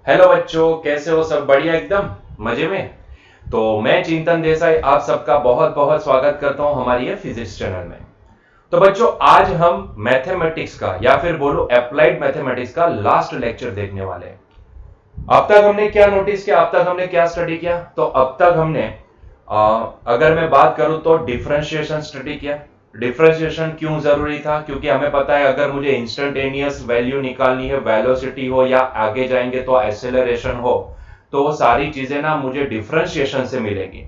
Hello बच्चों, कैसे हो? सब बढ़िया, एकदम मजे में। तो मैं चिंतन देसाई आप सबका बहुत बहुत स्वागत करता हूं हमारी ये फिजिक्स चैनल में। तो बच्चों, आज हम मैथमेटिक्स का या फिर बोलो अप्लाइड मैथमेटिक्स का लास्ट लेक्चर देखने वाले हैं। अब तक हमने क्या नोटिस किया, अब तक हमने क्या स्टडी किया? तो अब तक हमने अगर मैं बात करूं तो डिफरेंशिएशन स्टडी किया। डिफरेंशिएशन क्यों जरूरी था? क्योंकि हमें पता है अगर मुझे इंस्टेंटेनियस वैल्यू निकालनी है, वेलोसिटी हो या आगे जाएंगे तो एक्सेलरेशन हो, तो वो सारी चीजें ना मुझे डिफरेंशिएशन से मिलेगी।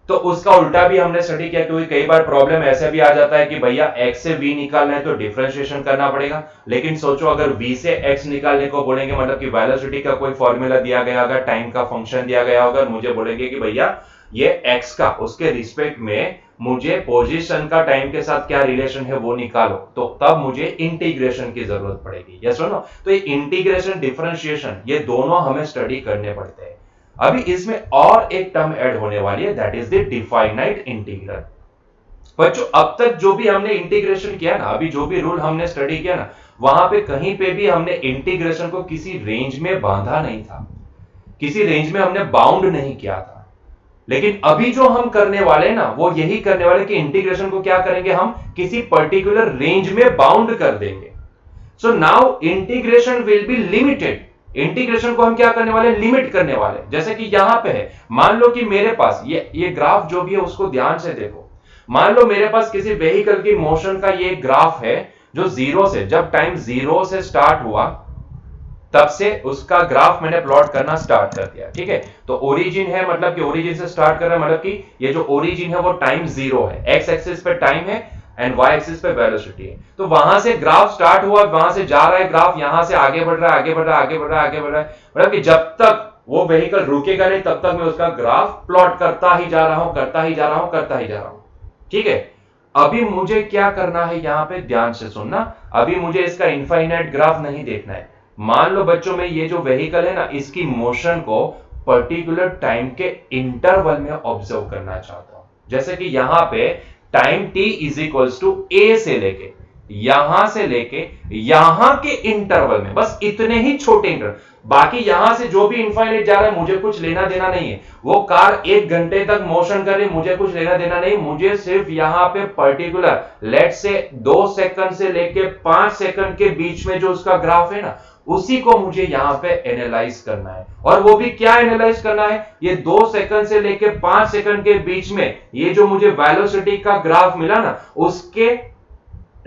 तो उसका उल्टा भी हमने स्टडी किया, क्योंकि कई बार प्रॉब्लम ऐसे भी आ जाता है कि भैया x से v निकालना है तो डिफरेंशिएशन करना पड़ेगा। लेकिन सोचो अगर v से x निकालने को बोलेंगे, मतलब कि वेलोसिटी का कोई फॉर्मूला दिया गया होगा, टाइम का फंक्शन दिया गया होगा, मुझे बोलेंगे कि भैया ये x का उसके रिस्पेक्ट में मुझे पोजीशन का टाइम के साथ क्या रिलेशन है वो निकालो, तो तब मुझे इंटीग्रेशन की जरूरत पड़ेगी। यस और नो? तो ये इंटीग्रेशन डिफरेंशिएशन ये दोनों हमें स्टडी करने पड़ते हैं। अभी इसमें और एक टर्म ऐड होने वाली है, that is the definite integral. बच्चों, अब तक जो भी हमने इंटीग्रेशन किया ना, अभी जो भी रूल हमने स्टडी किया ना, वहां पे कहीं पे भी हमने इंटीग्रेशन को किसी रेंज में बांधा नहीं था, किसी रेंज में हमने बाउंड नहीं किया था। लेकिन अभी जो हम करने वाले हैं ना, वो यही करने वाले कि इंटीग्रेशन को क्या करेंगे, हम किसी पर्टिकुलर रेंज में बाउंड कर देंगे। So now integration will be limited. Integration को हम क्या करने वाले, लिमिट करने वाले। जैसे कि यहां पे है, मान लो कि मेरे पास ये ग्राफ जो भी है उसको ध्यान से देखो। मान लो मेरे पास किसी व्हीकल की मोशन का ये ग्राफ है, जो जीरो से, जब टाइम जीरो से स्टार्ट हुआ तब से उसका ग्राफ मैंने प्लॉट करना स्टार्ट कर दिया। ठीक है, तो ओरिजिन है, मतलब कि ओरिजिन से स्टार्ट कर रहा है, मतलब कि ये जो ओरिजिन है वो टाइम जीरो है, एक्स एक्सिस पे टाइम है एंड वाई एक्सिस पे वेलोसिटी है। तो वहां से ग्राफ स्टार्ट हुआ, वहां से जा रहा है ग्राफ, यहां से आगे बढ़ रहा है, आगे बढ़ रहा है, आगे बढ़ रहा है, आगे बढ़ रहा है, मतलब कि जब तक वो व्हीकल रुकेगा नहीं तब तक मैं उसका ग्राफ प्लॉट करता ही जा रहा हूं, करता ही जा रहा हूं, करता ही जा रहा हूं। ठीक है, अभी मुझे क्या करना है, यहां पे ध्यान से सुनना। अभी मुझे इसका इनफाइनाइट ग्राफ नहीं देखना है। मान लो बच्चों में ये जो व्हीकल है ना, इसकी मोशन को पर्टिकुलर टाइम के इंटरवल में ऑब्जर्व करना चाहता हूं। जैसे कि यहां पे time t is equals to a से लेके, यहां से लेके यहां के इंटरवल में, बस इतने ही छोटे इंटरवल। बाकी यहां से जो भी इनफाइनाइट जा रहा है मुझे कुछ लेना देना नहीं है। वो कार 1 घंटे तक मोशन कर रही, मुझे कुछ लेना देना नहीं। मुझे सिर्फ यहां पे पर्टिकुलर लेट से 2 सेकंड से लेके 5 सेकंड के बीच में जो उसका ग्राफ है ना, उसी को मुझे यहां पे एनालाइज करना है। और वो भी क्या एनालाइज करना है, ये 2 सेकंड से लेके 5 सेकंड के बीच में ये जो मुझे वेलोसिटी का ग्राफ मिला ना, उसके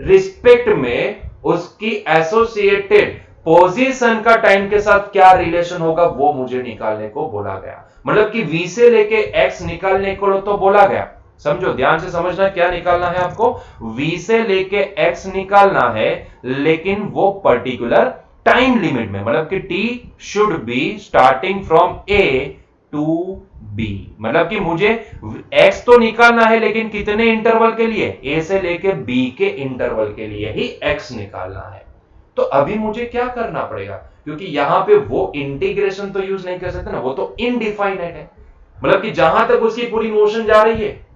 रिस्पेक्ट में उसकी एसोसिएटेड पोजीशन का टाइम के साथ क्या रिलेशन होगा वो मुझे निकालने को बोला गया। मतलब कि v से लेके x निकालने को तो बोला गया। समझो, ध्यान से समझना क्या निकालना है आपको। v से लेके x निकालना है, लेकिन वो पर्टिकुलर टाइम लिमिट में, मतलब कि t should be starting from a to b। मतलब कि मुझे x तो निकालना है, लेकिन कितने इंटरवल के लिए, a से लेके b के इंटरवल के लिए ही x निकालना है। तो अभी मुझे क्या करना पड़ेगा, क्योंकि यहां पे वो इंटीग्रेशन तो यूज नहीं कर सकते ना, वो तो इनडिफाइनाइट है। मतलब कि जहां तक उसकी पूरी मोशन जा रही है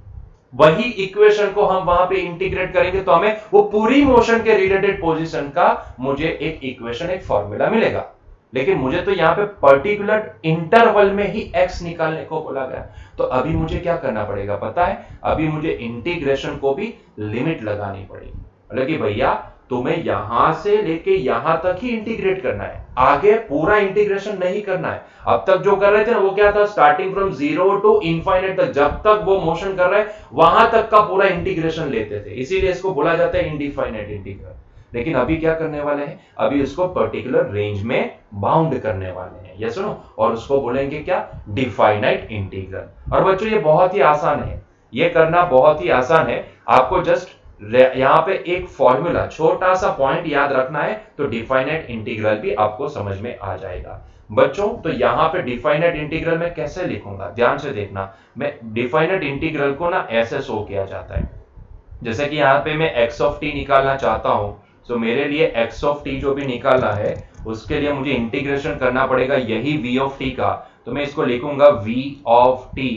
वही इक्वेशन को हम वहां पे इंटीग्रेट करेंगे तो हमें वो पूरी मोशन के रिलेटेड पोजीशन का मुझे एक इक्वेशन, एक फॉर्मूला मिलेगा। लेकिन मुझे तो यहां पे पर्टिकुलर इंटरवल में ही x निकालने को बोला गया। तो अभी मुझे क्या करना पड़ेगा पता है, अभी मुझे इंटीग्रेशन को भी लिमिट लगानी पड़ेगी। मतलब कि भैया तुम्हें यहां से लेके यहां तक ही इंटीग्रेट करना है, आगे पूरा इंटीग्रेशन नहीं करना है। अब तक जो कर रहे थे ना वो क्या था, starting from zero to infinite तक, जब तक वो मोशन कर रहा है वहां तक का पूरा इंटीग्रेशन लेते थे, इसीलिए इसको बोला जाता है इनडिफाइनाइट इंटीग्रल। लेकिन अभी क्या करने वाले हैं, अभी उसको पर्टिकुलर रेंज में बाउंड करने वाले हैं। Yes no? और उसको बोलेंगे क्या, डिफाइनाइट इंटीग्रल। और बच्चों ये बहुत ही आसान है, ये करना बहुत ही आसान है। आपको जस्ट यहां पे एक फॉर्मूला, छोटा सा पॉइंट याद रखना है, तो डिफाइनाइट इंटीग्रल भी आपको समझ में आ जाएगा। बच्चों तो यहां पे डिफाइनाइट इंटीग्रल में कैसे लिखूंगा, ध्यान से देखना। मैं डिफाइनाइट इंटीग्रल को ना ऐसे शो किया जाता है, जैसे कि यहां पे मैं x ऑफ टी निकालना चाहता हूं। तो मेरे लिए x ऑफ टी जो भी निकालना है उसके लिए मुझे इंटीग्रेशन करना पड़ेगा यही v ऑफ टी का, तो मैं इसको लिखूंगा v ऑफ t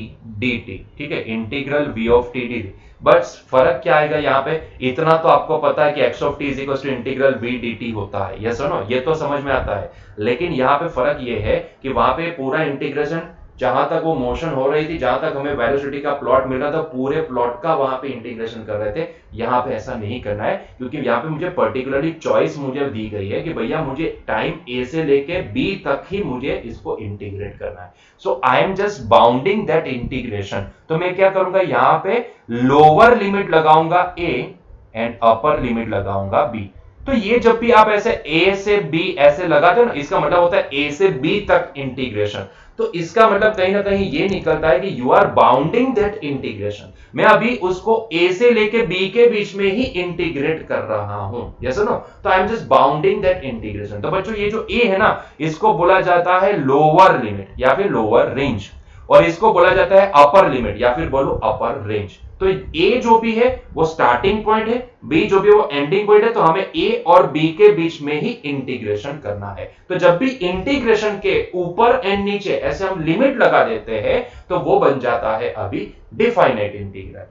dt, ठीक है, integral v of t dt। बस फर्क क्या आएगा यहाँ पे, इतना तो आपको पता है कि x of t is equal to integral v dt होता है, यस और नो, ये तो समझ में आता है। लेकिन यहाँ पे फर्क ये है कि वहां पे पूरा इंटीग्रेशन, जहां तक वो मोशन हो रही थी, जहां तक हमें वेलोसिटी का प्लॉट मिल रहा था, पूरे प्लॉट का वहां पे इंटीग्रेशन कर रहे थे। यहाँ पे ऐसा नहीं करना है, क्योंकि यहाँ पे मुझे पर्टिकुलरली चॉइस मुझे दी गई है कि भैया मुझे टाइम ए से लेके बी तक ही मुझे इसको इंटीग्रेट करना है। So I am just bounding that integration. तो मैं क्या करूंगा, यहाँ पे लोअर लिमिट लगाऊंगा ए एंड अपर लिमिट लगाऊंगा बी। तो ये जब भी आप ऐसे a से b ऐसे लगाते हो ना, इसका मतलब होता है a से b तक इंटीग्रेशन। तो इसका मतलब कहीं ना कहीं ये निकलता है कि you are bounding that integration. मैं अभी उसको a से लेके b के बीच में ही इंटीग्रेट कर रहा हूं, यस नो। तो आई am just bounding that integration. तो बच्चों ये जो a है ना, इसको बोला जाता है लोअर लिमिट या फिर लोअर रेंज, और इसको बोला जाता है अपर लिमिट या फिर बोलो अपर रेंज। तो a जो भी है वो स्टार्टिंग पॉइंट है, b जो भी वो एंडिंग पॉइंट है, तो हमें a और b के बीच में ही इंटीग्रेशन करना है। तो जब भी इंटीग्रेशन के ऊपर एंड नीचे ऐसे हम लिमिट लगा देते हैं, तो वो बन जाता है अभी डिफाइनाइट इंटीग्रल।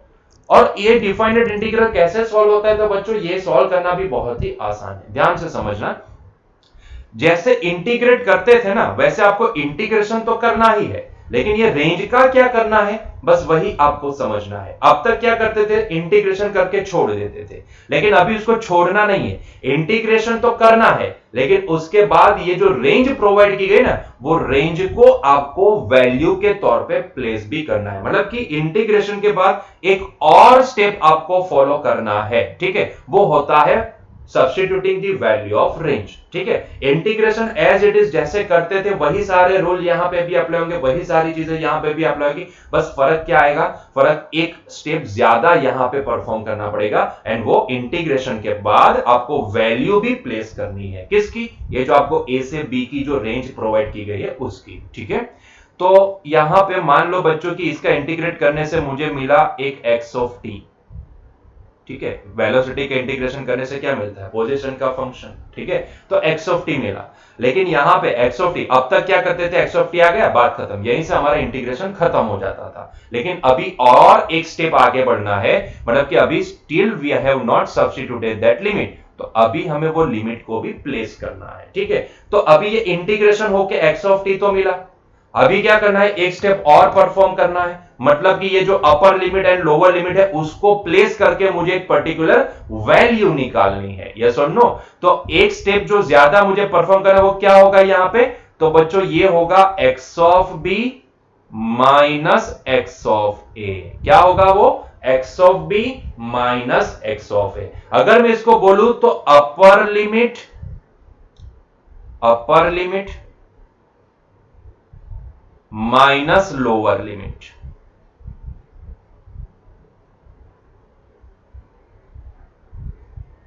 और ये डिफाइनाइट इंटीग्रल कैसे सॉल्व होता है, तो बच्चों ये सॉल्व करना भी बहुत ही आसान है, ध्यान से समझना। जैसे इंटीग्रेट करते थे ना, वैसे आपको इंटीग्रेशन तो करना ही है, लेकिन ये रेंज का क्या करना है, बस वही आपको समझना है। अब तक क्या करते थे, इंटीग्रेशन करके छोड़ देते थे, लेकिन अभी उसको छोड़ना नहीं है, इंटीग्रेशन तो करना है, लेकिन उसके बाद ये जो रेंज प्रोवाइड की गई ना, वो रेंज को आपको वैल्यू के तौर पे प्लेस भी करना है। मतलब कि इंटीग्रेशन के बाद एक और स्टेप आपको फॉलो करना है, ठीक है, वो होता है substituting the value of range, ठीक है। इंटीग्रेशन एज इट इज जैसे करते थे वही सारे रूल यहां पे भी अप्लाई होंगे, वही सारी चीजें यहां पे भी अप्लाई होगी। बस फर्क क्या आएगा, फर्क एक स्टेप ज्यादा यहां पे परफॉर्म करना पड़ेगा, एंड वो इंटीग्रेशन के बाद आपको वैल्यू भी प्लेस करनी है, किसकी, ये जो आपको ए से बी की जो रेंज प्रोवाइड की गई है उसकी, ठीक है। तो यहां पे मान लो बच्चों की इसका इंटीग्रेट करने से मुझे मिला एक एक्स ऑफ टी, ठीक है, वेलोसिटी के इंटीग्रेशन करने से क्या मिलता है, पोजीशन का फंक्शन, ठीक है। तो x ऑफ टी मिला, लेकिन यहां पे x ऑफ टी, अब तक क्या करते थे, x ऑफ टी आ गया, बात खत्म, यहीं से हमारा इंटीग्रेशन खत्म हो जाता था। लेकिन अभी और एक स्टेप आगे बढ़ना है, मतलब कि अभी still we have not substituted that limit, तो अभी हमें वो लिमिट को भी प्लेस करना है, ठीक है। तो अभी ये इंटीग्रेशन होके x ऑफ टी तो मिला, अभी क्या करना है, एक स्टेप और परफॉर्म करना है, मतलब कि ये जो upper limit and lower limit है उसको प्लेस करके मुझे एक पर्टिकुलर वैल्यू निकालनी है, यस और नो। तो एक स्टेप जो ज्यादा मुझे परफॉर्म करना है वो क्या होगा यहां पे, तो बच्चों ये होगा x of b minus x of a। क्या होगा वो, x of b minus x of a। अगर मैं इसको बोलूं तो अपर लिमिट माइनस लोअर लिमिट,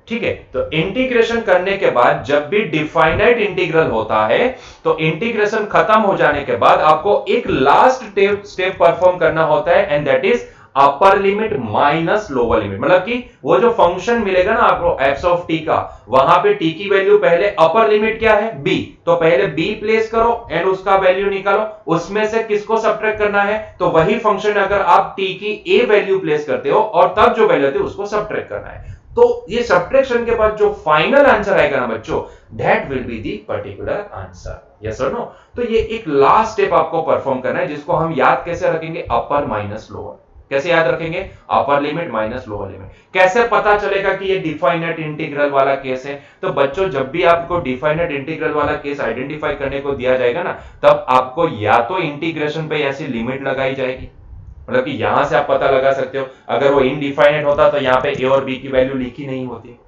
ठीक है। तो इंटीग्रेशन करने के बाद जब भी डिफाइनाइट इंटीग्रल होता है, तो इंटीग्रेशन खत्म हो जाने के बाद आपको एक लास्ट स्टेप परफॉर्म करना होता है, and that is upper limit minus lower limit. मतलब कि वो जो फंक्शन मिलेगा ना आपको एक्स ऑफ टी का, वहां पे टी की वैल्यू पहले, अपर लिमिट क्या है बी, तो पहले बी प्लेस करो एंड उसका वैल्यू निकालो, उसमें से किसको सब्ट्रैक्ट करना है, तो वही फंक्शन अगर आप टी की ए वैल्यू प्लेस करते हो और तब जो वैल्यू आती है उसको सब्ट्रैक्ट करना है। तो ये सब्ट्रैक्शन के बाद जो फाइनल आंसर आएगा ना बच्चों, that will be the particular answer, yes और नो। तो ये एक लास्ट स्टेप आपको परफॉर्म करना है, जिसको हम याद कैसे रखेंगे, अपर माइनस लोअर। कैसे याद रखेंगे, अपर लिमिट माइनस लोअर लिमिट। कैसे पता चलेगा कि ये डिफाइनाइट इंटीग्रल वाला केस है, तो बच्चों जब भी आपको डिफाइनाइट इंटीग्रल वाला केस आइडेंटिफाई करने को दिया जाएगा ना, तब आपको या तो इंटीग्रेशन पे ऐसी लिमिट लगाई जाएगी, मतलब कि यहां से आप पता लगा सकते हो, अगर वो इनडिफाइनाइट होता तो यहां पे ए और बी की वैल्यू लिखी नहीं होती।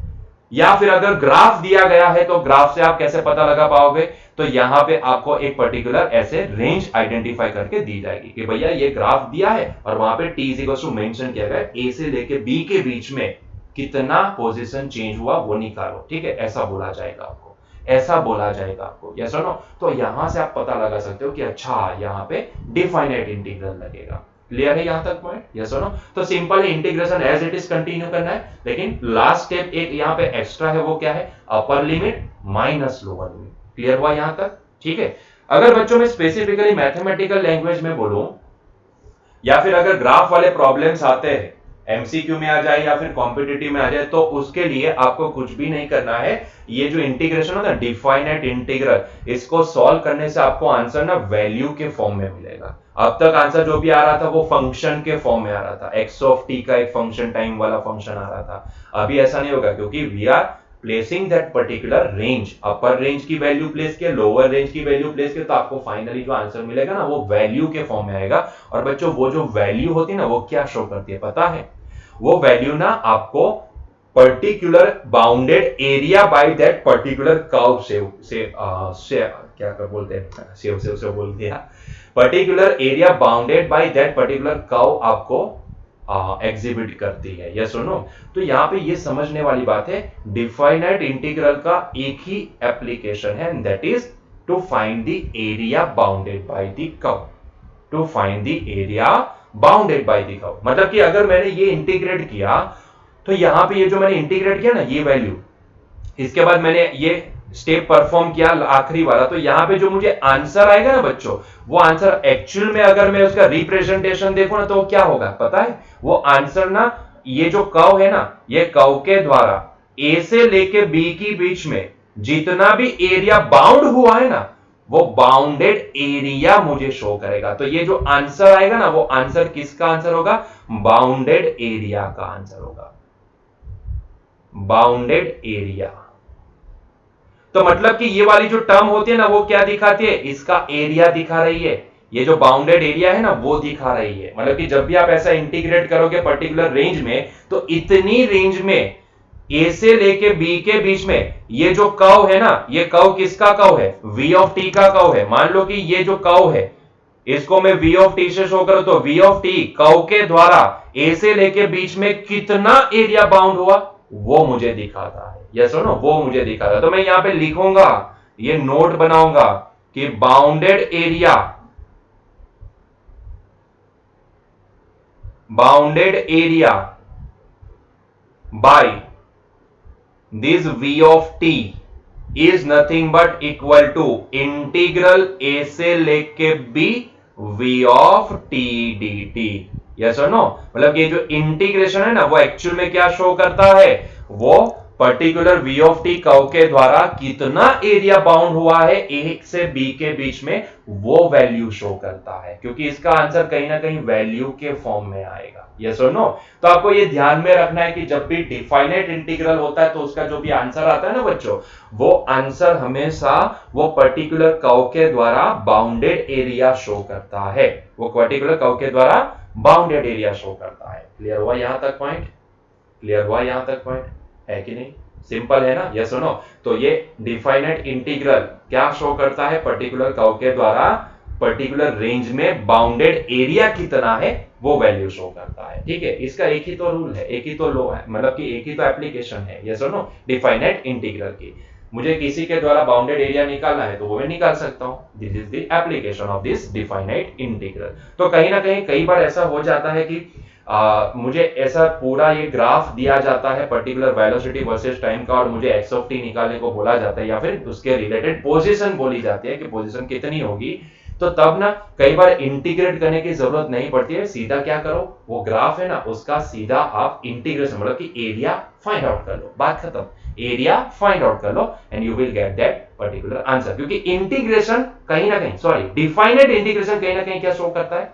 या फिर अगर ग्राफ दिया गया है तो ग्राफ से आप कैसे पता लगा पाओगे, तो यहां पे आपको एक पर्टिकुलर ऐसे रेंज आइडेंटिफाई करके दी जाएगी कि भैया ये ग्राफ दिया है और वहां पे T is equal to mention किया गया ए से लेके बी के बीच में कितना पोजीशन चेंज हुआ वो निकालो, ठीक है, ऐसा बोला जाएगा आपको, ऐसा बोला जाएगा आपको, यस और नो। तो यहां से आप पता लगा सकते हो कि अच्छा यहां पे डिफाइनाइट इंटीग्रल लगेगा। क्लियर है यहां तक पॉइंट, यस और नो। तो simple integration as it is continue करना है, लेकिन लास्ट स्टेप एक यहां पे एक्स्ट्रा है, वो क्या है, अपर limit minus lower limit. Clear हुआ यहां तक, ठीक है। अगर बच्चों में स्पेसिफिकली मैथमेटिकल लैंग्वेज में बोलूं या फिर अगर ग्राफ वाले प्रॉब्लम्स आते हैं, एमसीक्यू में आ जाए या फिर कॉम्पिटिटिव में आ जाए, तो उसके लिए आपको कुछ भी नहीं करना है। ये जो इंटीग्रेशन होता है डिफाइनाइट इंटीग्रल, इसको सॉल्व करने से आपको आंसर ना वैल्यू के फॉर्म में मिलेगा। अब तक आंसर जो भी आ रहा था वो फंक्शन के फॉर्म में आ रहा था, एक्स ऑफ टी का एक फंक्शन, टाइम वाला फंक्शन आ रहा था। अभी ऐसा नहीं होगा, क्योंकि we are placing that particular range, upper range की वैल्यू प्लेस किया, लोअर रेंज की वैल्यू प्लेस किया, तो आपको फाइनली जो आंसर मिलेगा ना वो वैल्यू के फॉर्म में आएगा। और बच्चों वो जो वैल्यू होती है ना वो क्या शो करती है पता है? वो वैल्यू ना आपको particular bounded area by that particular curve से क्या कर बोलते हैं, से बोल दिया, particular area bounded by that particular curve आपको एग्जिबिट करती है। यस और नो? तो यहां पे ये समझने वाली बात है, डिफाइनाइट इंटीग्रल का एक ही एप्लीकेशन है, and that is to find the area bounded by the curve, to find the area bounded by the curve. मतलब कि अगर मैंने ये इंटीग्रेट किया, तो यहां पे ये जो मैंने इंटीग्रेट किया ना ये वैल्यू, इसके बाद मैंने ये स्टेप परफॉर्म किया आखिरी वाला, तो यहां पे जो मुझे आंसर आएगा ना बच्चों, वो आंसर एक्चुअल में अगर मैं उसका रिप्रेजेंटेशन देखूं ना तो क्या होगा पता है? वो आंसर ना, ये जो कर्व है ना, ये कर्व के द्वारा ए से लेके बी की बीच में जितना भी एरिया बाउंड हुआ है ना, वो बाउंडेड एरिया मुझे शो करेगा। तो ये जो आंसर आएगा ना, वो आंसर किसका आंसर होगा? बाउंडेड एरिया का आंसर होगा, बाउंडेड एरिया। तो मतलब कि ये वाली जो टर्म होती है ना वो क्या दिखाती है? इसका एरिया दिखा रही है। ये जो बाउंडेड एरिया है ना वो दिखा रही है। मतलब कि जब भी आप ऐसा इंटीग्रेट करोगे पर्टिकुलर रेंज में, तो इतनी रेंज में ए से लेके बी के बीच में ये जो कर्व है ना, ये कर्व किसका कर्व है? v ऑफ टी का कर्व है। मान लो कि ये जो कर्व है इसको मैं v ऑफ टी से शो करूं, तो v ऑफ टी कर्व के द्वारा ए से लेके बीच में कितना एरिया बाउंड हुआ वो मुझे दिखाता है। यस और नो? वो मुझे दिखाता है। तो मैं यहां पे लिखूंगा, ये नोट बनाऊंगा कि bounded area, bounded area by this v of t is nothing but equal to integral a से लेके b v of t dt। Yes और नो? मतलब ये जो इंटीग्रेशन है ना वो एक्चुअल में क्या शो करता है? वो particular v of t curve के द्वारा कितना एरिया बाउंड हुआ है a से b के बीच में, वो वैल्यू शो करता है, क्योंकि इसका आंसर कहीं ना कहीं वैल्यू के फॉर्म में आएगा। यस और नो? तो आपको ये ध्यान में रखना है कि जब भी डिफाइनाइट इंटीग्रल होता है तो उसका जो भी आंसर आता है ना बच्चों, वो आंसर हमेशा वो पर्टिकुलर कर्व के द्वारा बाउंडेड एरिया शो करता है, वो पर्टिकुलर कर्व के द्वारा बाउंडेड एरिया शो करता है। क्लियर हुआ यहां तक पॉइंट? क्लियर हुआ यहां तक पॉइंट? है कि नहीं? सिंपल है ना? यस और नो? तो ये डिफाइनाइट इंटीग्रल क्या शो करता है? पर्टिकुलर कर्व के द्वारा पर्टिकुलर रेंज में बाउंडेड एरिया कितना है वो वैल्यू शो करता है। ठीक है? इसका एक ही तो रूल है, एक ही तो लॉ है, मतलब कि एक ही तो एप्लीकेशन है। यस और नो? डिफाइनाइट इंटीग्रल की मुझे किसी के द्वारा बाउंडेड एरिया निकालना है तो वो मैं निकाल सकता हूं। This is the application of this definite integral. तो कहीं ना कहीं कई बार ऐसा हो जाता है कि मुझे ऐसा पूरा ये ग्राफ दिया जाता है पर्टिकुलर वेलोसिटी वर्सेस टाइम का, और मुझे एक्स ऑफ टी निकालने को बोला जाता है, या फिर उसके रिलेटेड पोजीशन बोली जाती है कि पोजीशन कितनी होगी, तो तब ना कई बार इंटीग्रेट करने की जरूरत नहीं पड़ती है। सीधा क्या करो, वो ग्राफ है ना उसका सीधा आप इंटीग्रेशन मतलब कि एरिया फाइंड आउट कर लो, बात खत्म। एरिया फाइंड आउट कर लो and you will get that particular answer. क्योंकि इंटीग्रेशन कहीं ना कहीं, सॉरी डिफाइनाइट इंटीग्रेशन कहीं ना कहीं क्या शो करता है?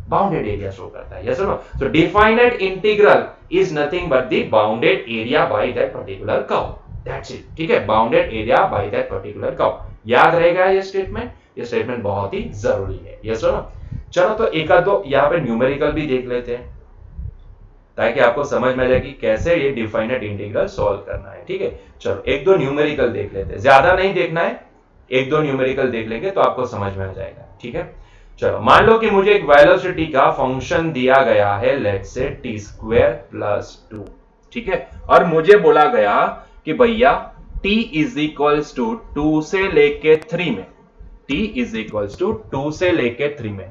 बाउंडेड एरिया शो करता है। यस और no? So definite integral is nothing but the bounded area by that particular curve. That's it. ठीक है? Bounded area by that particular curve. याद रहेगा ये स्टेटमेंट? ये स्टेटमेंट बहुत ही जरूरी है। यस और नो? चलो तो एक आध दो यहां पे न्यूमेरिकल भी देख लेते हैं ताकि आपको समझ में आए कि कैसे ये डिफाइनाइट इंटीग्रल सॉल्व करना है। ठीक है? चलो एक दो न्यूमेरिकल देख लेते हैं, ज्यादा नहीं देखना है, एक दो न्यूमेरिकल देख लेंगे तो आपको समझ में आ जाएगा। ठीक है? चलो मान लो कि मुझे एक वेलोसिटी का फंक्शन दिया गया है, let's say T square plus 2। ठीक है? और मुझे बोला गया कि भैया t इज इक्वल्स टू 2 से लेके 3 में, t इज इक्वल्स टू 2 से लेके 3 में,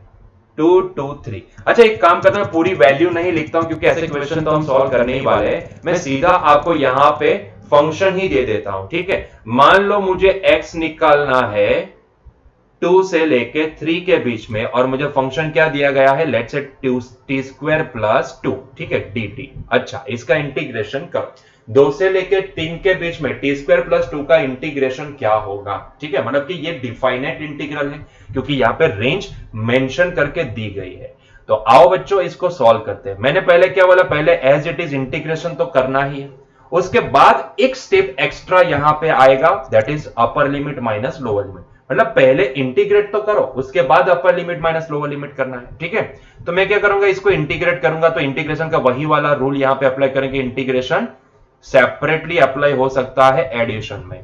2 2 3। अच्छा एक काम करता हूं, पूरी वैल्यू नहीं लिखता हूं क्योंकि ऐसे क्वेश्चन तो हम सॉल्व करने ही वाले हैं, मैं सीधा आपको यहां पे फंक्शन ही दे देता हूं। ठीक है? मान लो मुझे x निकालना है, 2 से लेके 3 के बीच में, और मुझे फंक्शन क्या दिया गया है, let's say T square plus 2, ठीक है, dt। अच्छा, इसका इंटीग्रेशन करो। 2 से लेके 3 के बीच में टी स्क्वायर प्लस 2 का इंटीग्रेशन क्या होगा, ठीक है, मतलब कि ये डिफाइनाइट इंटीग्रल है क्योंकि यहां पे रेंज मेंशन करके दी गई है। तो आओ बच्चों इसको सॉल्व करते हैं। मैंने पहले क्या बोला, पहले एज इट इज इंटीग्रेशन तो करना ही है, उसके बाद एक स्टेप एक्स्ट्रा यहां पे आएगा, that is upper limit minus lower limit. मतलब पहले इंटीग्रेट तो करो, उसके बाद अपर लिमिट माइनस लोअर लिमिट करना है, ठीक है। तो मैं क्या करूंगा, इसको इंटीग्रेट करूंगा, तो इंटीग्रेशन का वही वाला रूल यहां पे अप्लाई करेंगे। इंटीग्रेशन सेपरेटली अप्लाई हो सकता है एडिशन में,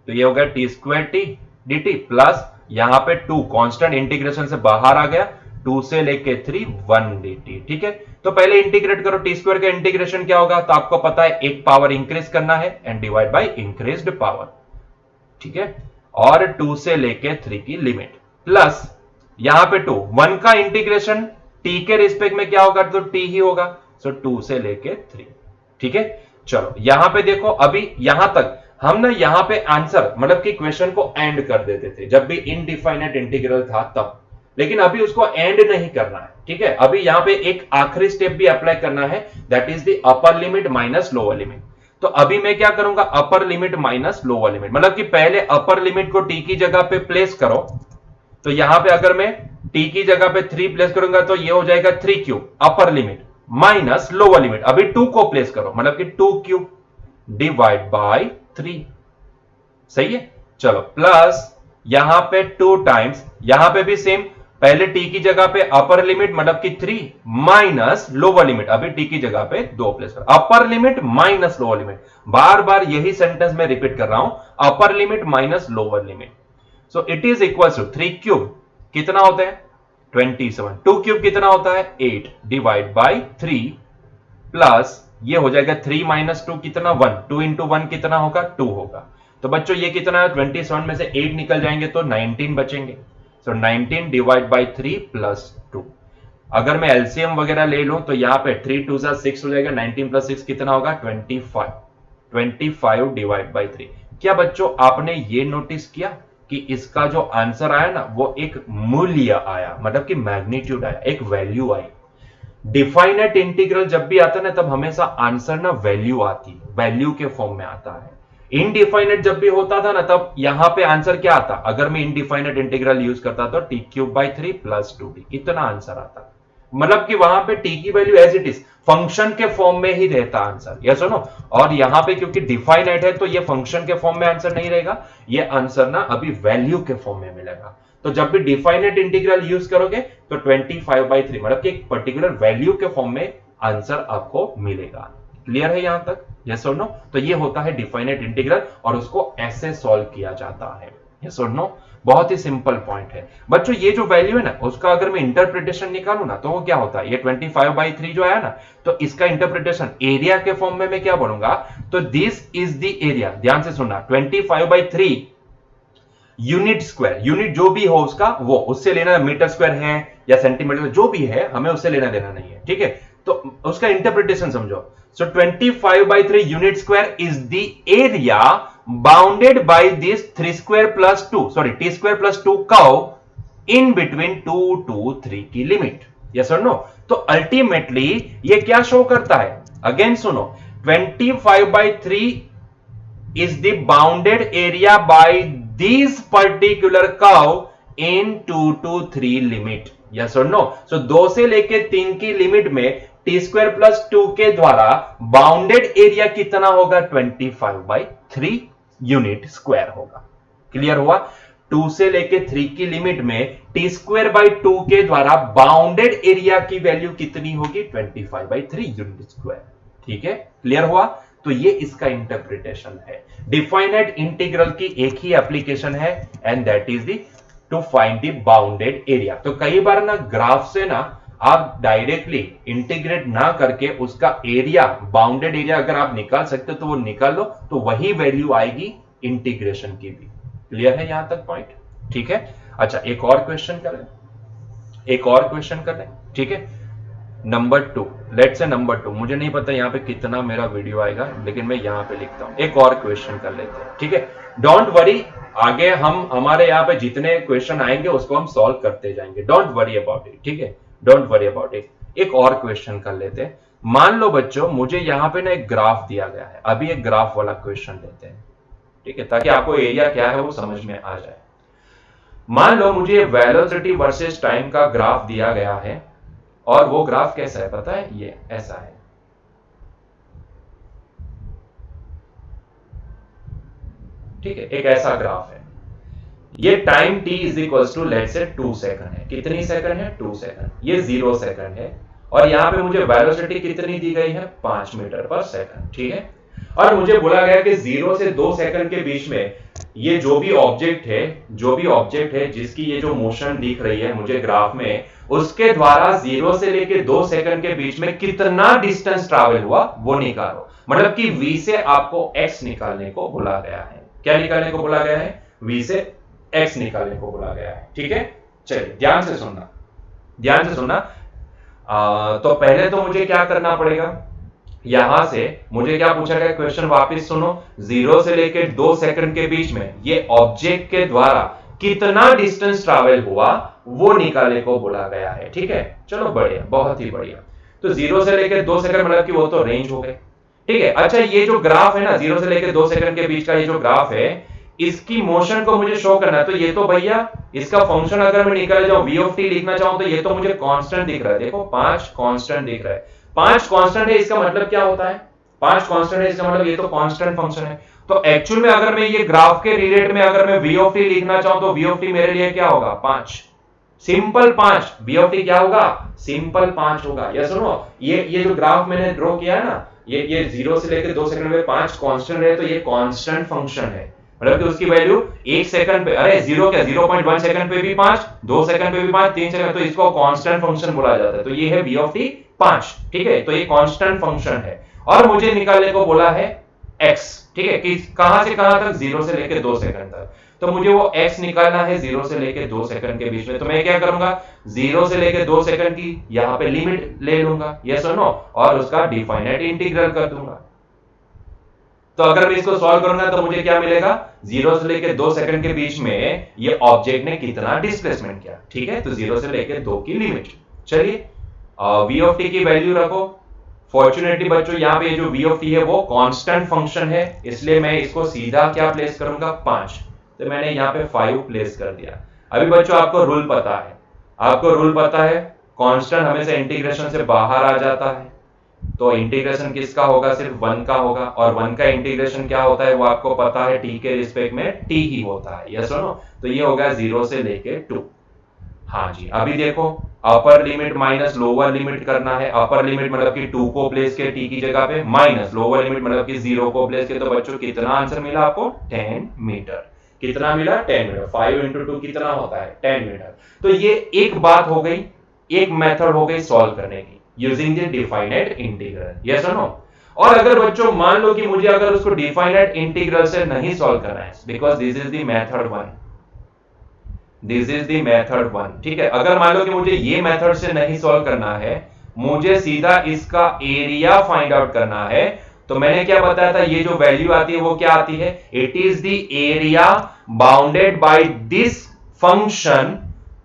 तो ये हो गया T square T D T plus यहां पे 2 कांस्टेंट इंटीग्रेशन से बाहर आ गया, 2 से लेके 3 1 dt, ठीक है। तो पहले इंटीग्रेट करो, टी स्क्वायर का इंटीग्रेशन क्या होगा, तो आपको पता है एक पावर इंक्रीज करना है and divide by increased power, ठीक है। और 2 से लेके 3 की लिमिट प्लस यहां पे 2 1 का इंटीग्रेशन t के रिस्पेक्ट में क्या होगा, तो t ही होगा, सो 2 से लेके 3, ठीक है। चलो यहां पे देखो, अभी यहां तक हम ना यहां पे आंसर मतलब कि क्वेश्चन को एंड कर देते थे जब भी इनडिफाइनाइट इंटीग्रल था तब, लेकिन अभी उसको एंड नहीं करना है, ठीक है। अभी यहां पे एक आखिरी स्टेप भी अप्लाई करना है, that is the upper limit minus lower limit. तो अभी मैं क्या करूंगा, अपर लिमिट माइनस लोअर लिमिट, मतलब कि पहले अपर लिमिट को टी की जगह पे प्लेस करो। तो यहां पे अगर मैं टी की जगह पे 3 प्लेस करूंगा तो ये हो जाएगा 3 क्यूब अपर लिमिट माइनस लोअर लिमिट, अभी 2 को प्लेस करो, मतलब कि 2 क्यूब डिवाइड बाय 3, सही है। चलो प्लस यहां पे 2 टाइम्स, यहां पे भी सेम, पहले टी की जगह पे अपर लिमिट मतलब कि 3 माइनस लोअर लिमिट, अभी टी की जगह पे 2 प्लेस करो, upper limit minus lower limit, बार बार यही सेंटेंस में रिपीट कर रहा हूं, upper limit minus lower limit. So it is equal to 3 cube कितना होता है 27, 2 क्यूब कितना होता है 8 डिवाइड बाई 3 प्लस ये हो जाएगा 3 माइनस 2 कितना 1, 2 इंटू 1 कितना होगा 2 होगा। तो बच्चों ये कितना है 27 में से 8 निकल जाएंगे तो 19 बचेंगे, सो 19 डिवाइड बाई 3 प्लस 2। अगर मैं एलसीएम वगैरह ले लूं तो यहां पे 3 2 6 हो जाएगा, 19 प्लस 6 कितना होगा 25, 25 डिवाइड बाई 3। क्या बच्चों आपने ये नोटिस किया कि इसका जो आंसर आया ना वो एक मूल्य आया, मतलब कि मैग्नीट्यूड आया, एक वैल्यू आई। डिफाइनेट इंटीग्रल जब भी आता है ना तब हमेशा आंसर ना वैल्यू आती है, वैल्यू के फॉर्म में आता है। इनडिफाइनेट जब भी होता था ना तब यहां पे आंसर क्या आता, अगर मैं इनडिफाइनेट इंटीग्रल यूज करता तो T cube by 3 plus 2t, इतना आंसर आता, मतलब कि वहां पे टी की value as it is function के फॉर्म में ही रहता आंसर, यस सुनो। और यहां पे क्योंकि डिफाइनेट है तो ये फंक्शन के फॉर्म में आंसर नहीं रहेगा, ये आंसर ना अभी वैल्यू के फॉर्म में मिलेगा। तो जब भी डिफाइनेट इंटीग्रल यूज करोगे तो 25/3 मतलब कि एक पर्टिकुलर वैल्यू के फॉर्म में आंसर आपको मिलेगा। क्लियर है यहां तक, यस और नो। तो ये होता है डिफाइनेट इंटीग्रल और उसको ऐसे सॉल्व किया जाता है, यस और नो। बहुत ही सिंपल पॉइंट है बच्चों। ये जो वैल्यू है ना उसका अगर मैं इंटरप्रिटेशन निकालू ना तो वो क्या होता है, ये 25/3 जो आया ना तो इसका इंटरप्रिटेशन एरिया के फॉर्म में मैं क्या बोलूंगा, तो दिस इज द एरिया, ध्यान से सुनना, 25/3 यूनिट स्क्वायर, यूनिट जो भी हो उसका वो उससे लेना, मीटर स्क्वायर है या सेंटीमीटर जो भी है हमें उससे लेना देना नहीं है, ठीक है। तो उसका इंटरप्रिटेशन समझो। सो 25/3 unit square is the area bounded by this 3 square plus 2 sorry t square plus 2 curve in between 2 to 3 की लिमिट, यस और नो। तो अल्टीमेटली ये क्या शो करता है, अगेन सुनो, 25/3 is the bounded area by this particular curve in 2 to 3 limit, yes or no। so 2 से लेके 3 की लिमिट में t स्क्वायर प्लस 2 के द्वारा बाउंडेड एरिया कितना होगा 25/3 यूनिट स्क्वायर होगा। क्लियर हुआ। 2 से लेके 3 की लिमिट में t स्क्वायर बाई 2 के द्वारा बाउंडेड एरिया की वैल्यू कितनी होगी 25/3 यूनिट स्क्वायर, ठीक है। क्लियर हुआ। तो ये इसका इंटरप्रिटेशन है। डिफाइनेट इंटीग्रल की एक ही एप्लीकेशन है and that is the to find the bounded area. तो कई बार ना ग्राफ से ना आप डायरेक्टली इंटीग्रेट ना करके उसका एरिया, बाउंडेड एरिया अगर आप निकाल सकते हो तो वो निकाल लो, तो वही वैल्यू आएगी इंटीग्रेशन की भी। क्लियर है यहां तक पॉइंट, ठीक है। अच्छा एक और क्वेश्चन करें, एक और क्वेश्चन करें, ठीक है। नंबर 2, लेट्स से नंबर 2, मुझे नहीं पता यहां पे कितना मेरा वीडियो आएगा लेकिन मैं यहां पे लिखता हूं, एक और क्वेश्चन कर लेते हैं, ठीक है। डोंट वरी, आगे हम हमारे यहाँ पे जितने क्वेश्चन आएंगे उसको हम सॉल्व करते जाएंगे, डोंट वरी अबाउट इट, ठीक है, डोंट वरी अबाउट इट। एक और क्वेश्चन कर लेते हैं। मान लो बच्चों मुझे यहाँ पे ना एक ग्राफ दिया गया है, अभी एक ग्राफ वाला क्वेश्चन लेते हैं, ठीक है, ताकि आपको एरिया क्या है वो समझ में आ जाए। मान लो मुझे वेलोसिटी वर्सेस टाइम का ग्राफ दिया गया है, और वो ग्राफ कैसा है पता है, ये ऐसा है, ठीक है, एक ऐसा ग्राफ है। ये time t is equal to let से 2 सेकंड है। कितनी सेकंड है? 2 सेकंड। ये 0 सेकंड है, और यहां पे मुझे वेलोसिटी कितनी दी गई है? 5 मीटर पर सेकंड, ठीक है। और मुझे बोला गया कि 0 से 2 सेकंड के बीच में ये जो भी ऑब्जेक्ट है जिसकी ये जो मोशन दिख रही है मुझे ग्राफ में, उसके द्वारा 0 से लेके 2 सेकंड के बीच में कितना डिस्टेंस ट्रैवल हुआ वो निकालो। मतलब कि v से आपको x निकालने को बोला गया है। क्या निकालने को बोला गया है? v से x निकालने को बोला गया है, ठीक है। चलिए ध्यान से सुनना, ध्यान से सुनना। तो पहले तो मुझे क्या करना पड़ेगा, यहां से मुझे क्या पूछा गया क्वेश्चन, वापस सुनो। 0 से लेकर 2 सेकंड के बीच में ये ऑब्जेक्ट के द्वारा कितना डिस्टेंस ट्रैवल हुआ वो निकालने को बोला गया है, ठीक है। चलो बढ़िया, बहुत ही बढ़िया। तो 0 से लेकर 2 सेकंड मतलब कि वो तो रेंज हो गए, ठीक है। अच्छा ये जो ग्राफ है ना 0 से लेकर 2 सेकंड के बीच का ये जो ग्राफ है, इसकी मोशन को मुझे शो करना है। तो ये तो भैया इसका फंक्शन अगर मैं निकाल जाऊं v ऑफ t लिखना चाहूं तो ये तो मुझे कांस्टेंट दिख रहा है, देखो 5 कांस्टेंट दिख रहा है। 5 कांस्टेंट है, इसका मतलब क्या होता है? 5 कांस्टेंट है, इसका मतलब ये तो कांस्टेंट फंक्शन है। तो एक्चुअल में अगर मैं ये ग्राफ के रिलेट में अगर मैं v ऑफ t लिखना चाहूं तो v ऑफ t मेरे लिए क्या होगा? 5, सिंपल 5। v ऑफ t क्या होगा? सिंपल 5 होगा। या सुनो, ये जो ग्राफ मैंने ड्रॉ किया है ना, ये 0 से लेकर 2 सेकंड में 5 कांस्टेंट है, तो ये कांस्टेंट फंक्शन है। मतलब कि उसकी वैल्यू 1 सेकंड पे, अरे 0 क्या 0.1 सेकंड पे भी 5, 2 सेकंड पे भी 5, 3 सेकंड, तो इसको कांस्टेंट फंक्शन बोला जाता है। तो ये है v ऑफ t 5, ठीक है। तो ये कांस्टेंट फंक्शन है, और मुझे निकालने को बोला है x, ठीक है, कि कहां से कहां तक? 0 से लेकर 2 सेकंड तक। तो मुझे वो x निकालना है 0 से लेकर 2 सेकंड के बीच में। तो मैं क्या करूंगा, 0 से लेकर 2 सेकंड की यहां पे लिमिट ले लूंगा, यस और नो, और उसका डिफाइनाइट इंटीग्रल कर दूंगा। तो अगर मैं इसको सॉल्व करूंगा तो मुझे क्या मिलेगा? 0 से लेकर 2 सेकंड के बीच में ये ऑब्जेक्ट ने कितना डिस्प्लेसमेंट किया, ठीक है। तो 0 से लेकर 2 की लिमिट। चलिए v ऑफ t की वैल्यू रखो। फॉर्चुनेटली बच्चों यहाँ पे जो v ऑफ t है वो कांस्टेंट फंक्शन है, इसलिए मैं इसको सीधा क्या प्लेस करूंगा? 5। तो मैंने यहाँ पे 5 प्लेस कर दिया। अभी बच्चों आपको रूल पता है, आपको रूल पता है, कांस्टेंट हमेशा इंटीग्रेशन से बाहर आ जाता है। तो इंटीग्रेशन किसका होगा? सिर्फ 1 का होगा, और 1 का इंटीग्रेशन क्या होता है वो आपको पता है, t के रिस्पेक्ट में t ही होता है, यस और नो। तो ये होगा 0 से लेके 2। हाँ जी, अभी देखो अपर लिमिट माइनस लोअर लिमिट करना है। अपर लिमिट मतलब कि 2 को प्लेस किया t की जगह पे, माइनस लोअर लिमिट मतलब कि 0 को प्लेस किया। तो बच्चों कितना आंसर मिला आपको? 10 मीटर। कितना मिला? 10 मीटर। 5 इंटू 2 कितना होता है? 10 मीटर। तो ये एक बात हो गई, एक मेथड हो गई सॉल्व करने की, using the definite integral, yes और नो। और अगर बच्चों मान लो कि मुझे अगर उसको डिफाइनाइट इंटीग्रल से नहीं सॉल्व करना है, because this is the method 1, this is the method 1, ठीक है। अगर मान लो कि मुझे ये मेथड से नहीं सॉल्व करना है, मुझे सीधा इसका एरिया फाइंड आउट करना है, तो मैंने क्या बताया था, ये जो वैल्यू आती है वो क्या आती है? It is the area bounded by this function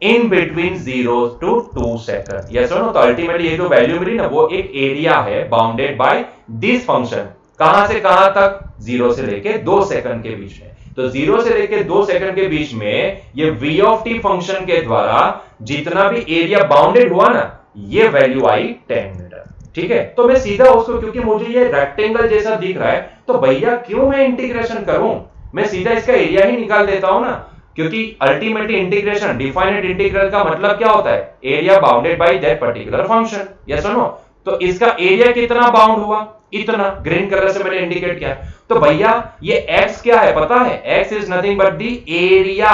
in between 0 to 2 second, yes और नो। तो अल्टीमेटली ये जो वैल्यू मिली ना वो एक एरिया है बाउंडेड बाय दिस फंक्शन। कहां से कहां तक? 0 से लेके 2 सेकंड के बीच में। तो 0 से लेके 2 सेकंड के बीच में ये v ऑफ t फंक्शन के द्वारा जितना भी एरिया बाउंडेड हुआ ना, ये वैल्यू आई 10 मीटर, ठीक है। तो मैं सीधा उसको, क्योंकि मुझे ये रेक्टेंगल जैसा दिख रहा है, तो भैया क्यों मैं इंटीग्रेशन करूं, मैं सीधा इसका एरिया ही निकाल देता हूं ना, क्योंकि अल्टीमेटली इंटीग्रेशन, डिफाइनाइट इंटीग्रल का मतलब क्या होता है? Area bounded by that particular function, yes और नो। तो इसका एरिया कितना बाउंड हुआ? इतना, ग्रीन कलर से मैंने इंडिकेट किया। तो भैया ये x क्या है पता है? x is nothing but the area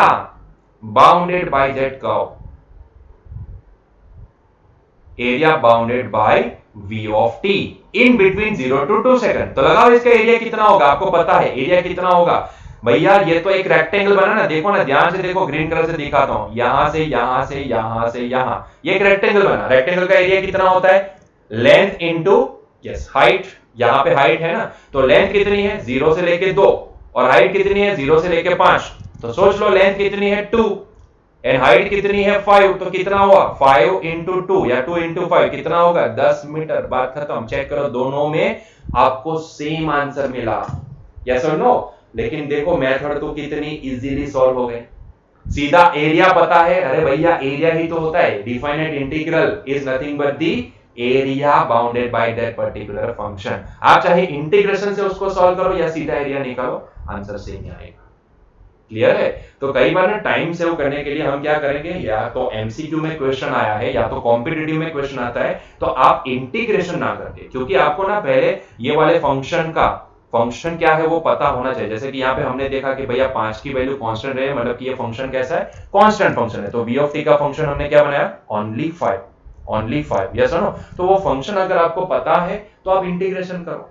bounded by that curve, area bounded bye v of t in between 0 to 2 second. तो लगाओ इसका एरिया कितना होगा, आपको पता है एरिया कितना होगा भैया। ये तो एक रेक्टेंगल बना ना, देखो ना ध्यान से देखो, ग्रीन कलर से दिखाता हूं, यहां से यहां से यहां से यहां, ये एक रेक्टेंगल बना। रेक्टेंगल का एरिया कितना होता है? Length into, yes, height. यहां पे हाइट है ना, तो लेंथ कितनी है? 0 से लेके 2, और हाइट कितनी है 0 से लेके 5, तो सोच लो लेंथ कितनी है 2 एंड हाइट कितनी है 5, तो कितना हुआ 5 इंटू 2 या 2 इंटू 5 कितना होगा 10 मीटर। बात खत्म। चेक करो दोनों में आपको सेम आंसर मिला, यस और नो। लेकिन देखो मेथड तो कितनी इजीली सॉल्व हो गए। सीधा एरिया पता है, अरे भैया एरिया ही तो होता है, definite integral is nothing but the area bounded by that particular function. आप चाहे इंटीग्रेशन से उसको सॉल्व करो या सीधा एरिया निकालो, आंसर सेम ही आएगा। क्लियर है? तो कई बार ना टाइम सेव करने के लिए हम क्या करेंगे, या तो एमसीक्यू में क्वेश्चन आया है या तो कॉम्पिटिटिव में क्वेश्चन आता है, तो आप इंटीग्रेशन ना करके, क्योंकि आपको ना पहले ये वाले फंक्शन का फंक्शन क्या है वो पता होना चाहिए। जैसे कि यहाँ पे हमने देखा कि भैया 5 की वैल्यू कांस्टेंट रहे, मतलब कि ये फंक्शन कैसा है, कांस्टेंट फंक्शन है। तो v ऑफ t का फंक्शन हमने क्या बनाया, ओनली 5, यस और नो। तो वो फंक्शन अगर आपको पता है तो आप इंटीग्रेशन करो,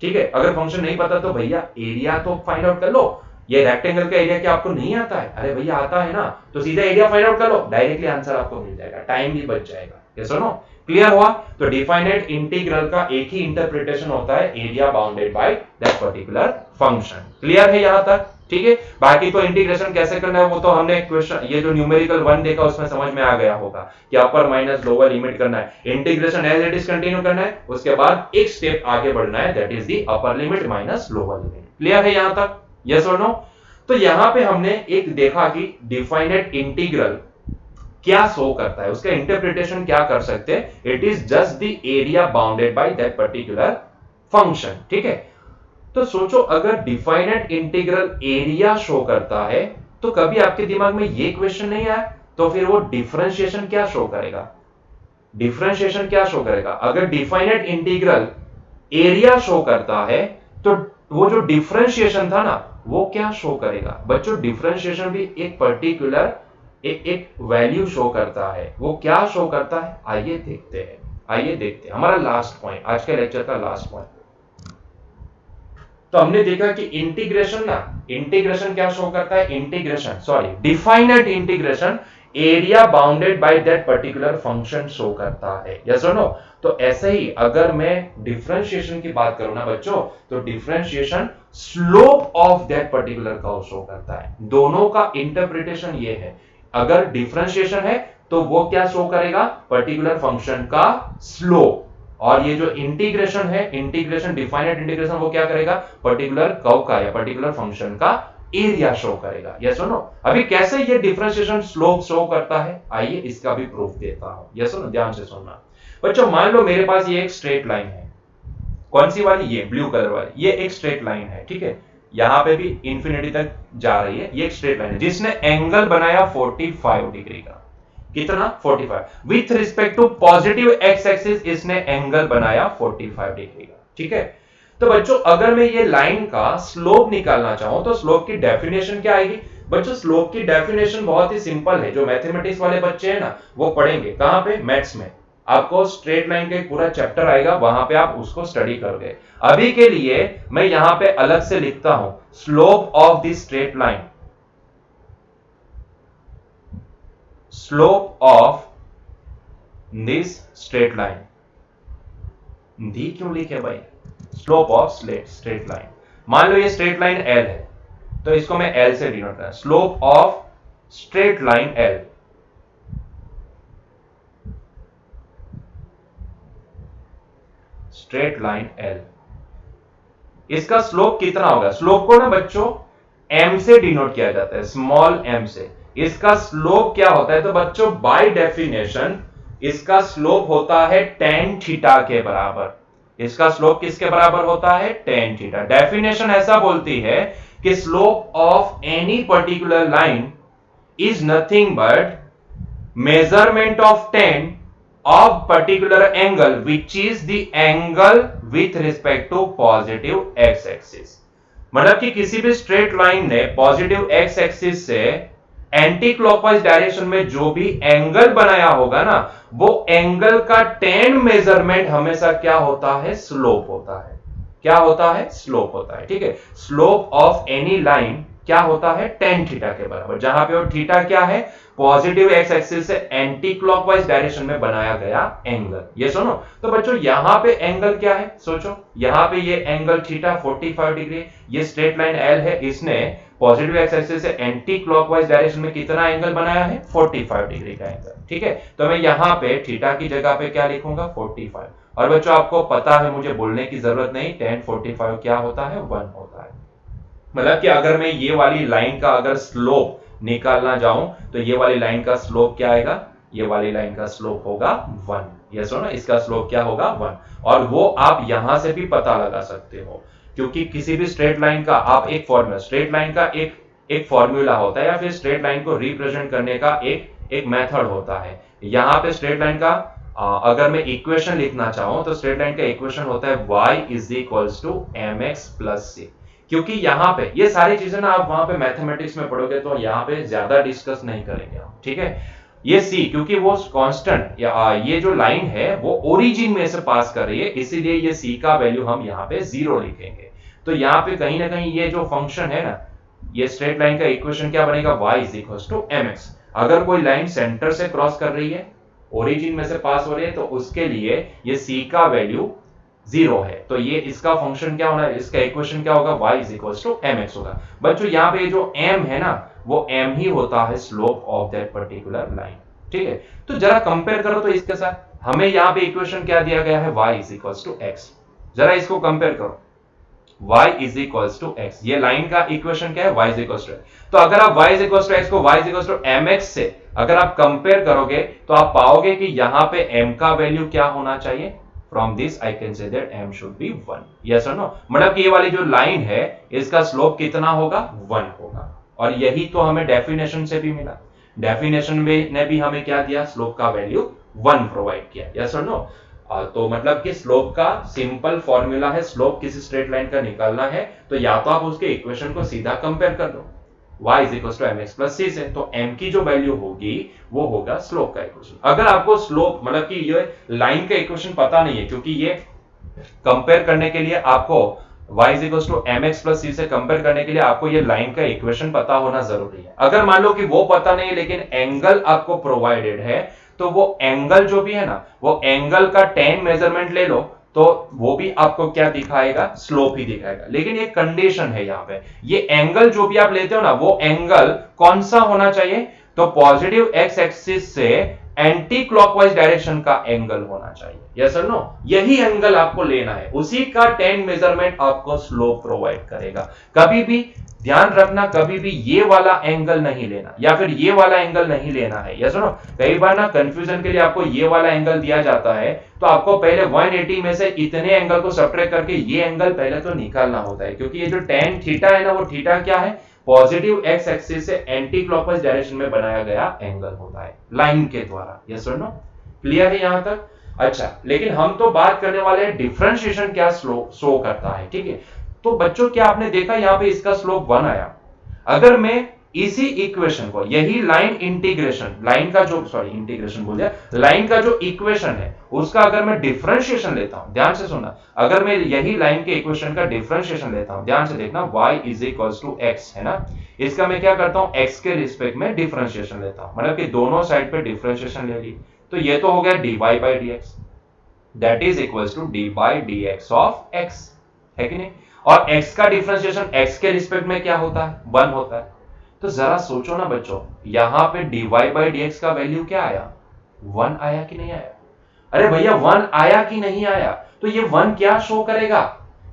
ठीक है। अगर फंक्शन नहीं पता तो भैया एरिया तो फाइंड आउट कर लो। ये रेक्टेंगल का एरिया क्या आपको नहीं आता है, अरे भैया आता है ना, तो सीधा एरिया फाइंड आउट कर लो, डायरेक्टली आंसर आपको मिल जाएगा, टाइम भी बच जाएगा, यस और नो। क्लियर हुआ? तो डिफाइनेट इंटीग्रल का एक ही इंटरप्रिटेशन होता है, area bounded by that particular function. Clear है यहां तक? ठीक है। बाकी तो इंटीग्रेशन कैसे करना है वो तो हमने क्वेश्चन, ये जो न्यूमेरिकल 1 देखा उसमें समझ में आ गया होगा कि अपर माइनस लोअर लिमिट करना है, integration as it is continue करना है, उसके बाद एक स्टेप आगे बढ़ना है, that is the upper limit minus lower limit. Clear है यहां तक? यस और नो। तो यहां पे हमने एक देखा कि डिफाइनेट इंटीग्रल क्या शो करता है, उसका इंटरप्रिटेशन क्या कर सकते हैं, it is just the area bounded by that particular function, ठीक है। तो सोचो अगर डिफाइनेट इंटीग्रल एरिया शो करता है तो कभी आपके दिमाग में ये क्वेश्चन नहीं आया, तो फिर वो डिफरेंशिएशन क्या शो करेगा, डिफरेंशिएशन क्या शो करेगा। अगर डिफाइनेट इंटीग्रल एरिया शो करता है तो वो जो डिफरेंशिएशन था ना वो क्या शो करेगा। बच्चों डिफरेंशिएशन भी एक पर्टिकुलर एक वैल्यू शो करता है, वो क्या शो करता है आइए देखते हैं। हमारा लास्ट पॉइंट, आज के लेक्चर का लास्ट पॉइंट। तो हमने देखा कि इंटीग्रेशन क्या शो करता है, definite integration area bounded by that particular function show करता है, यस और नो। तो ऐसे ही अगर मैं डिफरेंशिएशन की बात करूं ना बच्चों, तो differentiation slope of that particular curve show करता है। दोनों का इंटरप्रिटेशन ये है, अगर डिफरेंशिएशन है तो वो क्या शो करेगा, पर्टिकुलर फंक्शन का स्लोप, और ये जो इंटीग्रेशन है, इंटीग्रेशन डिफाइनेट इंटीग्रेशन वो क्या करेगा, पर्टिकुलर कर्व का या पर्टिकुलर फंक्शन का एरिया शो करेगा, यस और नो। अभी कैसे ये डिफरेंशिएशन स्लोप शो करता है आइए इसका भी प्रूफ देता हूं, यस और नो। ध्यान से सुनना बच्चों। मान लो मेरे पास ये एक स्ट्रेट लाइन है, कौन सी वाली, ये ब्लू कलर वाली, ये एक स्ट्रेट लाइन है, ठीक है। यहां पे भी इंफिनिटी तक जा रही है, ये एक स्ट्रेट लाइन है जिसने एंगल बनाया 45 डिग्री का, कितना 45, with respect to positive X axis इसने एंगल बनाया 45 डिग्री का, ठीक है। तो बच्चों अगर मैं ये लाइन का स्लोप निकालना चाहूं तो स्लोप की डेफिनेशन क्या आएगी। बच्चों स्लोप की डेफिनेशन बहुत ही सिंपल है, जो मैथमेटिक्स वाले बच्चे हैं ना वो पढ़ेंगे कहां पे, मैथ्स में। आपको स्ट्रेट लाइन का एक पूरा चैप्टर आएगा, वहां पे आप उसको स्टडी करोगे। अभी के लिए मैं यहां पे अलग से लिखता हूं, slope of the straight line, slope of this straight line. दी क्यों लिखे भाई, स्लोप ऑफ स्ट्रेट लाइन। मान लो ये स्ट्रेट लाइन एल है तो इसको मैं एल से डिनोट करूं, slope of straight line L, straight line L, इसका स्लोप कितना होगा। स्लोप को ना बच्चों एम से डिनोट किया जाता है, स्मॉल एम से। इसका स्लोप क्या होता है, तो बच्चों बाय डेफिनेशन इसका स्लोप होता है tan थीटा के बराबर। इसका स्लोप किसके बराबर होता है, tan थीटा। डेफिनेशन ऐसा बोलती है कि slope of any particular line is nothing but measurement of tan of particular angle which is the angle with respect to positive x axis। मतलब कि किसी भी स्ट्रेट लाइन ने पॉजिटिव x एक्सिस से एंटी क्लॉकवाइज डायरेक्शन में जो भी angle बनाया होगा ना, वो एंगल का tan मेजरमेंट हमेशा क्या होता है, स्लोप होता है। क्या होता है, स्लोप होता है, ठीक है। स्लोप ऑफ एनी लाइन क्या होता है tan थीटा के बराबर, जहां पे वो थीटा क्या है, पॉजिटिव एक्स एक्सिस से एंटी क्लॉकवाइज डायरेक्शन में बनाया गया एंगल। ये सुनो, तो बच्चों यहां पे एंगल क्या है, सोचो, यहां पे ये एंगल थीटा 45 डिग्री, ये स्ट्रेट लाइन एल है, इसने पॉजिटिव एक्स एक्सिस से एंटी क्लॉकवाइज डायरेक्शन में कितना एंगल बनाया है, 45 डिग्री का एंगल। ठीक है, तो मैं यहां पे थीटा की जगह पे क्या लिखूंगा, 45। और बच्चों आपको पता है, मुझे बोलने की जरूरत नहीं, tan 45 क्या होता है, 1 होता है। मतलब कि अगर मैं ये वाली लाइन का अगर स्लोप निकालना जाऊं तो ये वाली लाइन का स्लोप क्या आएगा, ये वाली लाइन का स्लोप होगा 1। ये सुनो, इसका स्लोप क्या होगा, 1। और वो आप यहां से भी पता लगा सकते हो, क्योंकि किसी भी स्ट्रेट लाइन का आप एक फॉर्मूला, स्ट्रेट लाइन का एक फॉर्मूला होता है, या फिर स्ट्रेट लाइन को रिप्रेजेंट करने का एक मेथड होता है। यहां पे स्ट्रेट लाइन का अगर मैं इक्वेशन लिखना चाहूं तो स्ट्रेट लाइन का इक्वेशन होता है y is equals to mx plus c। क्योंकि यहां पे ये सारी चीजें ना आप वहां पे मैथमेटिक्स में पढ़ोगे तो यहां पे ज्यादा डिस्कस नहीं करेंगे हम, ठीक है। ये c क्योंकि वो कांस्टेंट, ये जो लाइन है वो ओरिजिन में से पास कर रही है, इसीलिए ये c का वैल्यू हम यहां पे 0 लिखेंगे। तो यहां पे कहीं ना कहीं ये जो फंक्शन है ना, ये स्ट्रेट लाइन का इक्वेशन क्या बनेगा, y is equals to mx। अगर कोई लाइन सेंटर से क्रॉस कर रही है, ओरिजिन में से पास हो रही है, तो उसके लिए ये c का वैल्यू 0 है, तो ये इसका फंक्शन क्या होना है, इसका इक्वेशन क्या होगा, y is equals to mx होगा। बच्चों यहाँ पे जो m है ना, वो m ही होता है slope of that particular line. ठीक है, तो जरा कंपेयर करो तो इसके साथ, हमें यहाँ पे इक्वेशन क्या दिया गया है, y is equals to x। जरा इसको कंपेयर करो, y is equals to x, ये लाइन का इक्वेशन क्या है, y is equals to x। तो अगर आप y is equals to x को y is equals to mx से अगर आप कंपेयर करोगे तो आप पाओगे कि यहां पे m का वैल्यू क्या होना चाहिए, from this I can say that m should be 1। Yes और नो, मतलब कि ये वाली जो लाइन है इसका स्लोप कितना होगा, 1 होगा। और यही तो हमें डेफिनेशन से भी मिला, डेफिनेशन में ने भी हमें क्या दिया, स्लोप का वैल्यू 1 प्रोवाइड किया। यस और नो, तो मतलब कि स्लोप का सिंपल फॉर्मूला है, स्लोप किसी स्ट्रेट लाइन का निकालना है तो या तो आप उसके इक्वेशन को सीधा कंपेयर कर दो y is equal to mx plus c से, तो m की जो वैल्यू होगी वो होगा स्लोप का इक्वेशन। अगर आपको स्लोप मतलब कि ये लाइन का इक्वेशन पता नहीं है, क्योंकि ये कंपेयर करने के लिए आपको y is equal to mx plus c से कंपेयर करने के लिए आपको ये लाइन का इक्वेशन पता होना जरूरी है। अगर मान लो कि वो पता नहीं है लेकिन एंगल आपको प्रोवाइडेड है, तो वो एंगल जो भी है ना, वो एंगल का tan मेजरमेंट ले लो तो वो भी आपको क्या दिखाएगा, स्लोप ही दिखाएगा। लेकिन एक कंडीशन है यहाँ पे, ये एंगल जो भी आप लेते हो ना, वो एंगल कौन सा होना चाहिए, तो पॉजिटिव एक्स एक्सिस से एंटी क्लॉकवाइज डायरेक्शन का एंगल होना चाहिए। यस और नो, यही एंगल आपको लेना है, उसी का tan मेजरमेंट आपको स्लोप प्रोवाइड करेगा। कभी भी ध्यान रखना, कभी भी ये वाला एंगल नहीं लेना या फिर ये वाला एंगल नहीं लेना है। यस और नो, कई बार ना कंफ्यूजन के लिए आपको ये वाला एंगल दिया जाता है तो आपको पहले 180 में से इतने एंगल को सब्ट्रैक्ट करके ये एंगल पहले तो निकालना होता है, क्योंकि ये जो tan थीटा है ना, वो थीटा क्या है, पॉजिटिव एक्स एक्सिस से एंटी क्लॉकवाइज डायरेक्शन में बनाया गया एंगल होता है लाइन के द्वारा। यस और नो, क्लियर है यहां तक। अच्छा, लेकिन हम तो बात करने वाले हैं डिफरेंशिएशन क्या शो करता है। ठीक है, तो बच्चों क्या आपने देखा यहाँ पे इसका स्लोप 1 आया। अगर मैं इसी इक्वेशन को, यही लाइन इंटीग्रेशन, लाइन का जो सॉरी इंटीग्रेशन बोल दिया, लाइन का जो इक्वेशन है उसका अगर मैं डिफरेंशिएशन लेता हूं, ध्यान से सुनना, अगर मैं यही लाइन के इक्वेशन का डिफरेंशिएशन लेता हूं, ध्यान से देखना, y is equals to x है ना, इसका मैं क्या करता हूं, x के रिस्पेक्ट में डिफरेंशिएशन लेता हूं, मतलब कि दोनों साइड पे डिफरेंशिएशन ले ली, तो ये तो हो गया dy by dx, that is equals to dy by dx of x, है कि नहीं। और x का डिफरेंशिएशन x के रिस्पेक्ट में क्या होता है, 1 होता है। तो जरा सोचो ना बच्चों, यहां पे dy बाई dx का वैल्यू क्या आया, 1 आया कि नहीं आया। अरे भैया 1 आया कि नहीं आया, तो ये 1 क्या शो करेगा,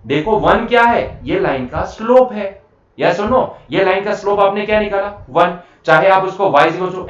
देखो 1 क्या है, ये लाइन का स्लोप है। यस और नो, ये लाइन का स्लोप आपने क्या निकाला, 1। चाहे आप उसको y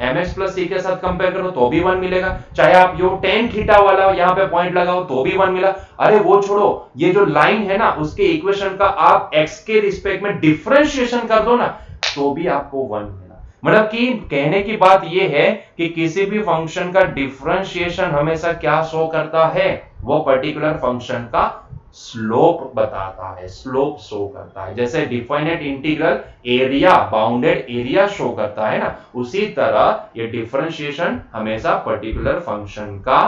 mx प्लस c के साथ कंपेयर करो तो भी 1 मिलेगा, चाहे आप यो tan थीटा वाला यहां पे पॉइंट लगाओ तो भी 1 मिला। अरे वो छोड़ो, ये जो लाइन है ना, उसके इक्वेशन का आप x के रिस्पेक्ट में डिफरेंशिएशन कर दो ना, तो भी आपको 1 मिला। मतलब कि कहने की बात ये है कि किसी भी फंक्शन का डिफरेंशिएशन हमेशा क्या शो करता है, वो पर्टिकुलर फंक्शन का स्लोप बताता है, स्लोप शो करता है। जैसे definite integral area, bounded area show करता है ना, उसी तरह ये डिफरेंशिएशन हमेशा पर्टिकुलर फंक्शन का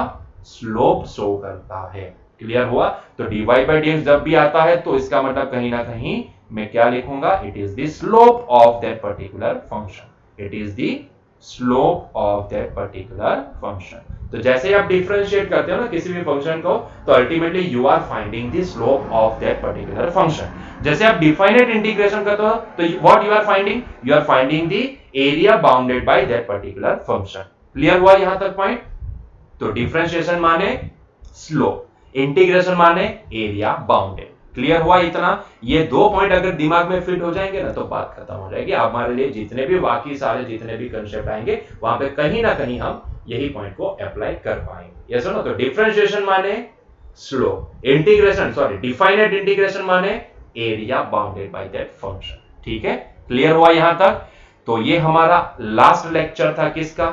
स्लोप शो करता है। क्लियर हुआ। तो dy बाई dx जब भी आता है तो इसका मतलब कहीं ना कहीं मैं क्या लिखूंगा, it is the slope of that particular function, it is the slope of that particular function. तो जैसे आप डिफरेंशिएट करते हो ना किसी भी फंक्शन को, तो ultimately you are finding the slope of that particular function. जैसे आप डिफाइनेट इंटीग्रेशन करते हो तो what you are finding, you are finding the area bounded by that particular function. Clear हुआ यहां तक पॉइंट? तो डिफरेंशिएशन माने स्लोप, इंटीग्रेशन माने एरिया बाउंडेड। क्लियर हुआ इतना? ये दो पॉइंट अगर दिमाग में फिट हो जाएंगे ना तो बात खत्म हो जाएगी। हमारे लिए जितने भी बाकी सारे जितने भी कंसेप्ट आएंगे वहां पे कहीं ना कहीं हम यही पॉइंट को अप्लाई कर पाएंगे। Yes no? तो डिफरेंशिएशन माने slope, integration sorry definite integration माने area bounded by that function. ठीक है, क्लियर हुआ यहां तक? तो ये हमारा लास्ट लेक्चर था किसका,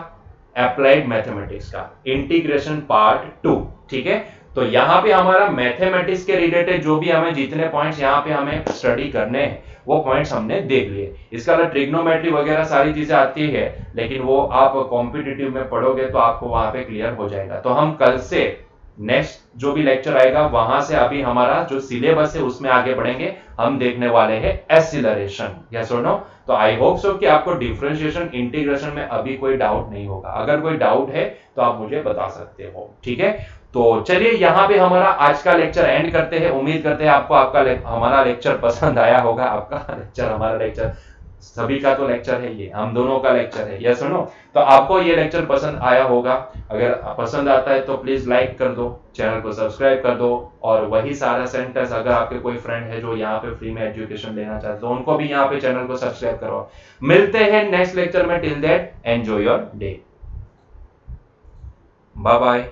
अप्लाइड मैथमेटिक्स का, इंटीग्रेशन पार्ट 2। ठीक है, तो यहां पे हमारा मैथमेटिक्स के रिलेटेड जो भी हमें जितने पॉइंट्स यहां पे हमें स्टडी करने हैं वो पॉइंट्स हमने देख लिए। इसका अलावा ट्रिग्नोमेट्री वगैरह सारी चीजें आती है, लेकिन वो आप कॉम्पिटिटिव में पढ़ोगे तो आपको वहां पे क्लियर हो जाएगा। तो हम कल से नेक्स्ट जो भी लेक्चर आएगा वहां से अभी हमारा जो सिलेबस है उसमें आगे बढ़ेंगे। हम देखने वाले हैं एक्सीलरेशन। यस और नो? तो आई होप सो कि आपको डिफरेंशिएशन इंटीग्रेशन में अभी कोई डाउट नहीं होगा। अगर कोई डाउट है तो आप मुझे बता सकते हो। ठीक है, तो चलिए यहां पे हमारा आज का लेक्चर एंड करते हैं। उम्मीद करते हैं आपको हमारा लेक्चर पसंद आया होगा। आपका लेक्चर, हमारा लेक्चर, सभी का तो लेक्चर है, ये हम दोनों का लेक्चर है। यस सुनो? तो आपको ये लेक्चर पसंद आया होगा। अगर पसंद आता है तो प्लीज लाइक कर दो, चैनल को सब्सक्राइब कर दो, और वही सारा सेंटेंस अगर आपके कोई फ्रेंड है जो यहाँ पे फ्री में एजुकेशन लेना चाहते तो उनको भी यहाँ पे चैनल को सब्सक्राइब करो। मिलते हैं नेक्स्ट लेक्चर में। Till that enjoy your day. Bye bye.